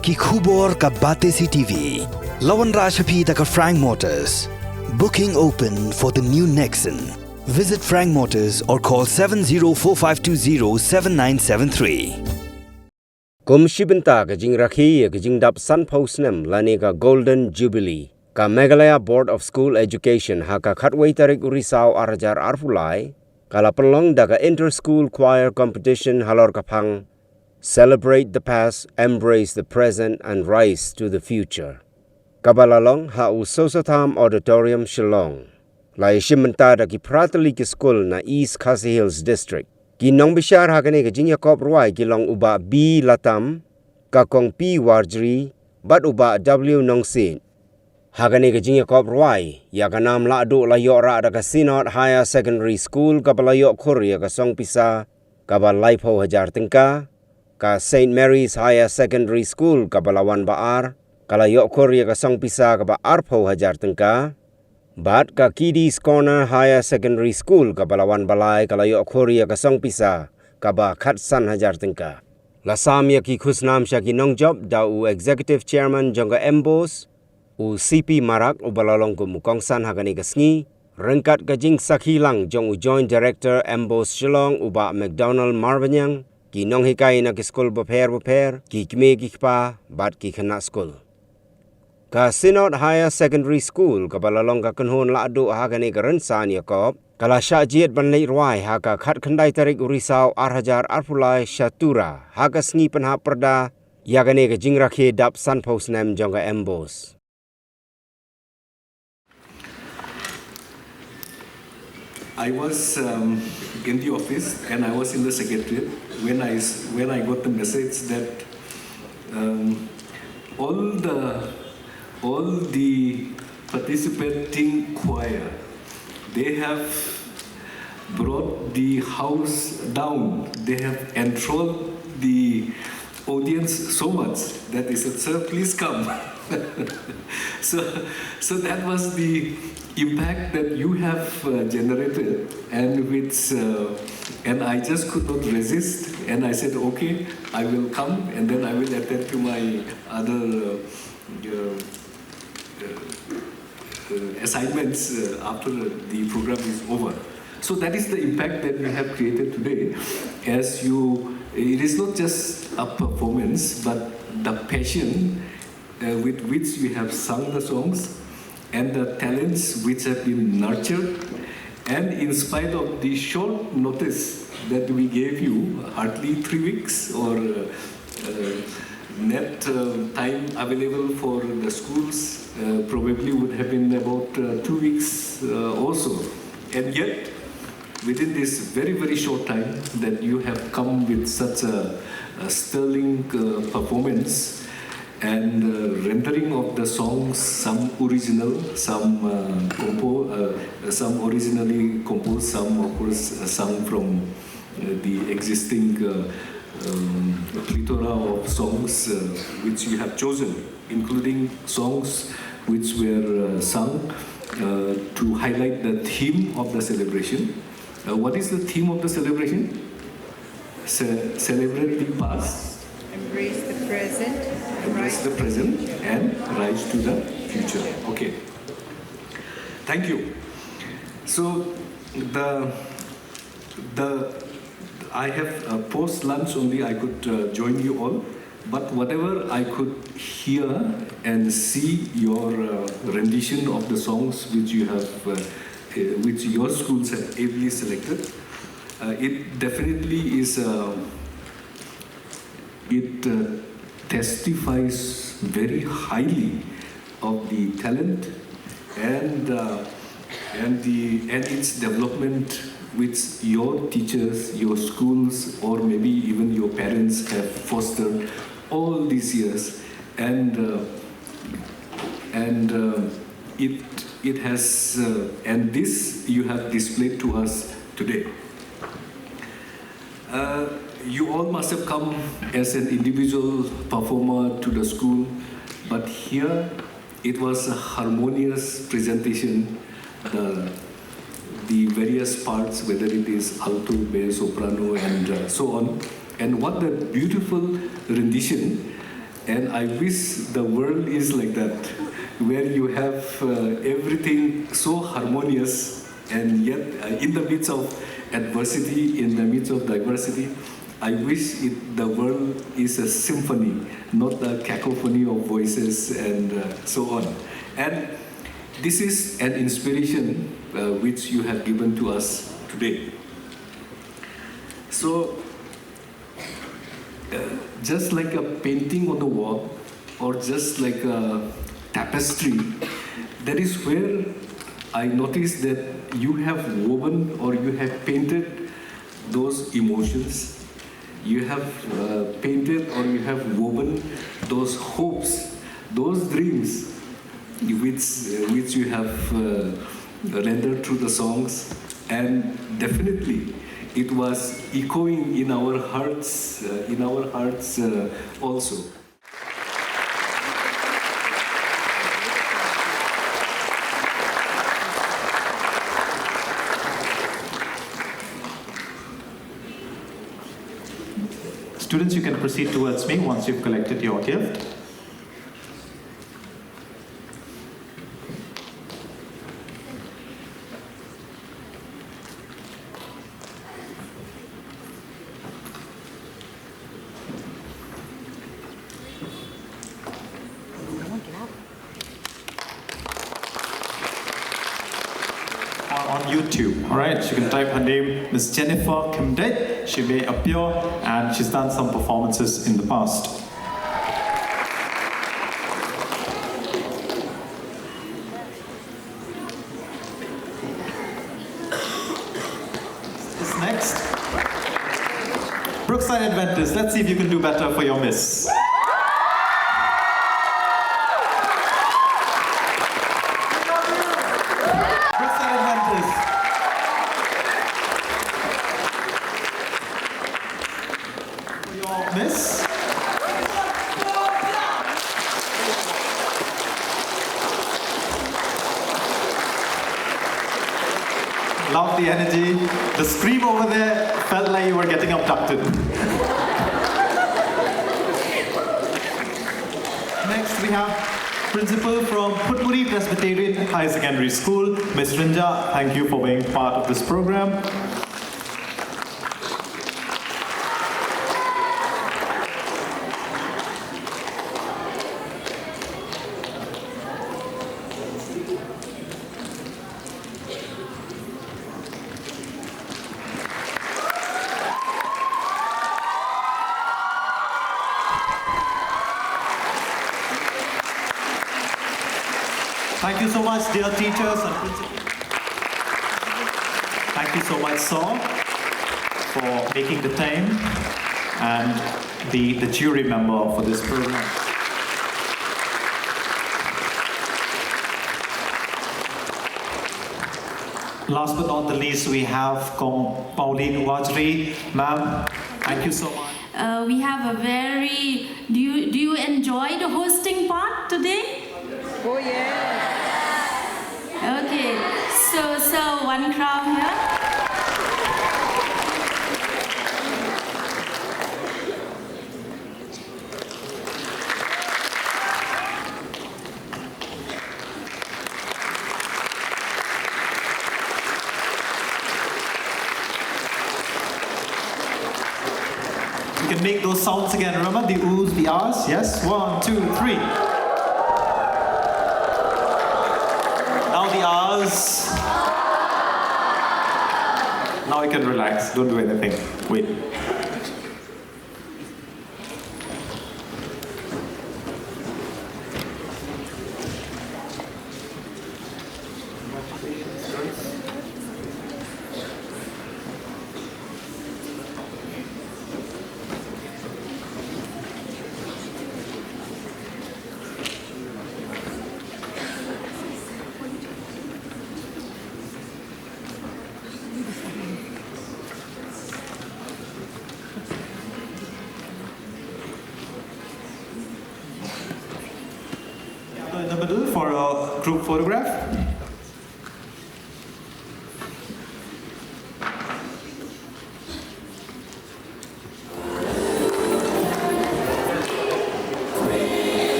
Ki khubor ka bate si TV. Lawan Rashapi taka Frank Motors. Booking open for the new Nexon. Visit Frank Motors or call 7045207973. Kumshibinta ka Jingrakhi ka Jingdap Sanpo Snem lani ka Golden Jubilee. Ka Meghalaya Board of School Education haka Khatway Tarik Urisao Arajar Arfulai. Kala pelong daga Inter-School Choir Competition Halor Kapang. Celebrate the past, embrace the present and rise to the future. Kabalalong ha Usosatam Auditorium Shillong. Lai Shimenta da ki Pratali ki School na East Khasi Hills District. Ki nong bishar hakane ka Jingïakob Rwai ki long uba B Latam, ka kong P Warjri, bat uba W nong sin. Hakane ka Jingïakob Rwai, ya ka nam Lahduh layo ra da ka Synod Higher Secondary School ka balayo Korea ka song pisa, ka ba Laipo Hajar Tingka, ka St. Mary's Higher Secondary School ka balawan baar, ka layo Korea ka song pisa ka ba Arpo Hajar Tingka, bat ka Kiddies Corner Higher Secondary School ka balawan balay ka layo Korea ka song pisa ka ba Khatsan Hajar Tingka. Lasam ya ki khusnam siya ki nong job da u Executive Chairman jongga Mbose, u CP Marak u balalong ku mukongsan hakani ka sngi, rengkat ka jing sakhilang jong u Joint Director Mbose Shillong u ba McDonald Marvanyang, ki nong hikay na ki school baper, ki kime ki kpa, bat ki khana school. Ka Synod Higher Secondary School ka balalong ka kanhon Lahduh hakani ka Jingïakob, kala syajiet banlay Rwai haka khat khandai tarik urisau arhajar arpulai syatura haka sngi penha perda yakani ka Jingrakhi dap Sanpo Snem jongga Mbose. I was in the office and I was in the secretariat when I got the message that all the participating choir, they have brought the house down. They have enthralled the audience so much that they said, "Sir, please come." So that was the impact that you have generated, and I just could not resist, and I said, "Okay, I will come, and then I will attend to my other assignments after the program is over." So that is the impact that we have created today. It is not just a performance, but the passion with which we have sung the songs and the talents which have been nurtured. And in spite of the short notice that we gave you, hardly 3 weeks or net time available for the schools probably would have been about 2 weeks also. And yet, within this very, very short time that you have come with such a sterling performance and rendering of the songs, some original, some originally composed, some of course sung from the existing plethora of songs which you have chosen, including songs which were sung to highlight the theme of the celebration. What is the theme of the celebration? Celebrate the past. Embrace the present. Embrace the present and rise to the future. Okay. Thank you. So I have post lunch only. I could join you all, but whatever I could hear and see your rendition of the songs which you have, which your schools have ably selected, it definitely is. It testifies very highly of the talent and its development which your teachers, your schools, or maybe even your parents have fostered all these years, and it has and this you have displayed to us today. You all must have come as an individual performer to the school, but here it was a harmonious presentation. The various parts, whether it is alto, bass, soprano, and so on. And what a beautiful rendition And I wish the world is like that, where you have everything so harmonious, and yet in the midst of adversity, in the midst of diversity, I wish the world is a symphony, not a cacophony of voices and so on. And this is an inspiration which you have given to us today. So, just like a painting on the wall, or just like a tapestry, that is where I noticed that you have woven or you have painted those emotions, you have painted or you have woven those hopes, those dreams which you have rendered through the songs, and definitely it was echoing in our hearts also. Students, you can proceed towards me once you've collected your gift. On YouTube, all right? You can type her name, Miss Jennifer Kimdet. She may appear, and she's done some performances in the past. Who's next? Brookside Adventist. Let's see if you can do better for your miss. Miss? Love the energy. The scream over there felt like you were getting abducted. Next we have Principal from Putmuri Presbyterian High Secondary School, Miss Rinja. Thank you for being part of this program. Thank you so much, dear teachers and principals. Thank you so much, Saw, for making the time, and the jury member for this program. Last but not the least, we have Pauline Wajri. Ma'am, thank you so much. We have a very... Do you enjoy the hosting part today? Oh, yeah. Okay, so one crown here. You can make those sounds again. Remember the oohs, the ahs? Yes? 1, 2, 3. Now the ahs. Now you can relax. Don't do anything. Wait. In the middle for a group photograph.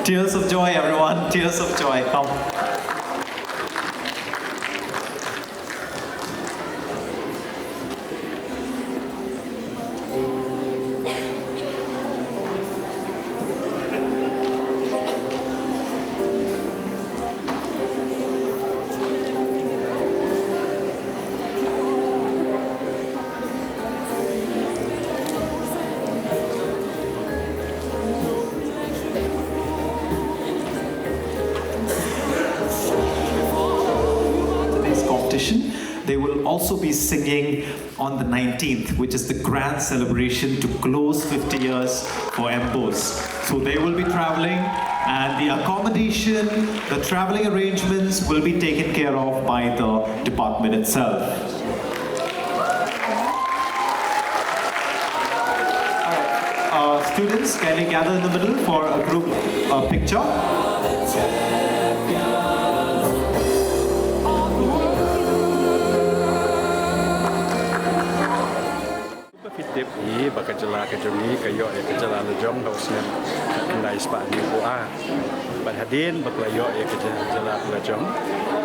Tears of joy, everyone. Tears of joy. Come. They will also be singing on the 19th, which is the grand celebration to close 50 years for Mbose. So they will be traveling, and the accommodation, the traveling arrangements will be taken care of by the department itself. Students, can you gather in the middle for a group picture? Bakajala kajungi kayo ya kajala lejong hausnya kendai spa ni buah. Badhadin baklayo ya kajala lejong.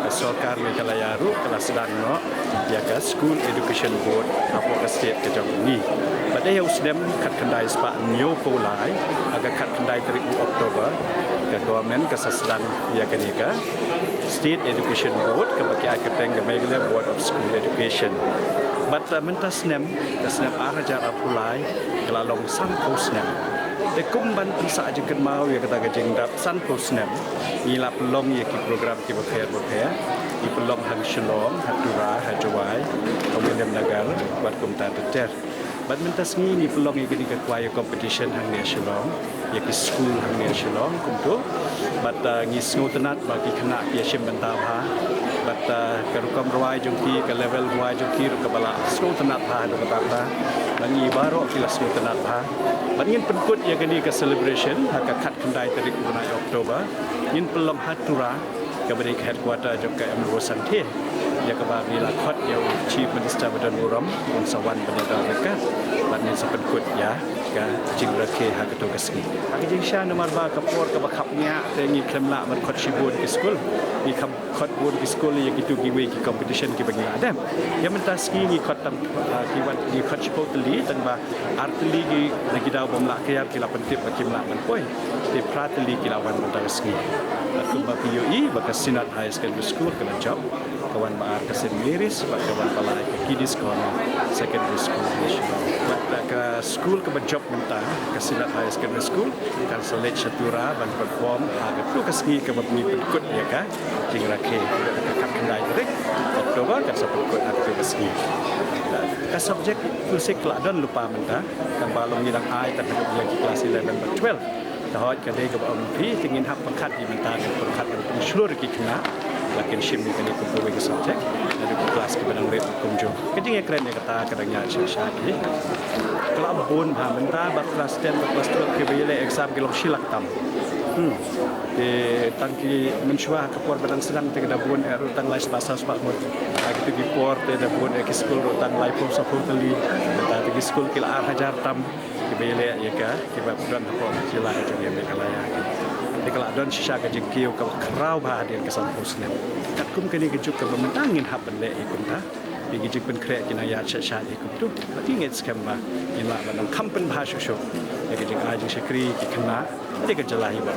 Sorkar ni kalayaru kelas danno ya ka School Education Board apa ka state kajong ni. Badai Snem kat kendai spa new polai aga kat kendai 3 Oktober ka government ka sasdan ya kanika State Education Board ka bagi akateng ka Meghalaya Board of School Education. But menta Snem arajar apulai kelalong sanko Snem. Dekumban pisa aja mau ya kata gajingdap sanko Snem. Ila pelong ya ki program ki bakher. Ki pelong hang shalom, hatura, hajwai, komendem nagar buat kumta teter. But menta sengi ni pelong ya kini ke choir competition hang ni shalom, ya ki school hang ni shalom kumtu. But ngis ngutenat bagi kena ya shim bentawha. But kerukom Rwai jungki ke level Rwai jungki ru kebala snow tenat ha do kata langi baro kila snow tenat ha bangin penkut ya gani ke celebration ha ka khat kendai 3 Oktober nin pelom hatura ke beri headquarter jok ke Mbose ya ke bagi la khot ya chief minister badan buram on sawan benada mereka banin sepenkut ya ka Jingïakob ha ke to kesni ha ke jingsha nomor ba ke por ke bakhapnya te ngi klemla man khot shibun ke school ni kham khot bun ke school ya gitu giwe ki competition ki bagi adam ya mentas ki ngi khot tam ki wan ni khot shipotli tan ba artli ki lagi daw bomla ke yar ki la pentip ba kimla man poi te pratli ki lawan mentas ki aku ba PUI ba Synod High School ke job kawan ba ke St Mary's ba kawan balai ke Kidis Corner Secondary School national ba ke school ke job menta ke Synod High School kan select satura ban perform aga tu ke ski ke bani penkut ya ka Jingïakob kat kendai direct Oktober kan sepekut aku ke ski ka subjek fisik ladon lupa menta kan balong ngidang ai tak dia ke kelas 11 dan 12 tahot ka dei ke MP tingin hak pangkat di menta pangkat untuk seluruh kita lakin shim ni kini kumpul ke subjek dari kelas ke benang rate kumjo keting keren ya kata kadangnya syaki kalau abun ha menta bak kelas 10 bak kelas 12 ke bile exam ke long silak tam di tangki mensyuah ke por benang sedang te kada bun er tang lai pasal sebab mut gitu di por te da bun ke school tang lai pom saputali ta di school ke la hajar tam ke bile ya ka ke bab dan apa sila itu ya Meghalaya kalau don sisa ke jengkiu ke kerau bahadir ke Snem katkum kini kejuk ke mementangin hap bende ikun ta bigi jik pen krek kina ya syat ikun tu berarti nget skema ila banang kampen bahasyo ya ke jeng ajeng sekri ke kena dia ke jelahi ba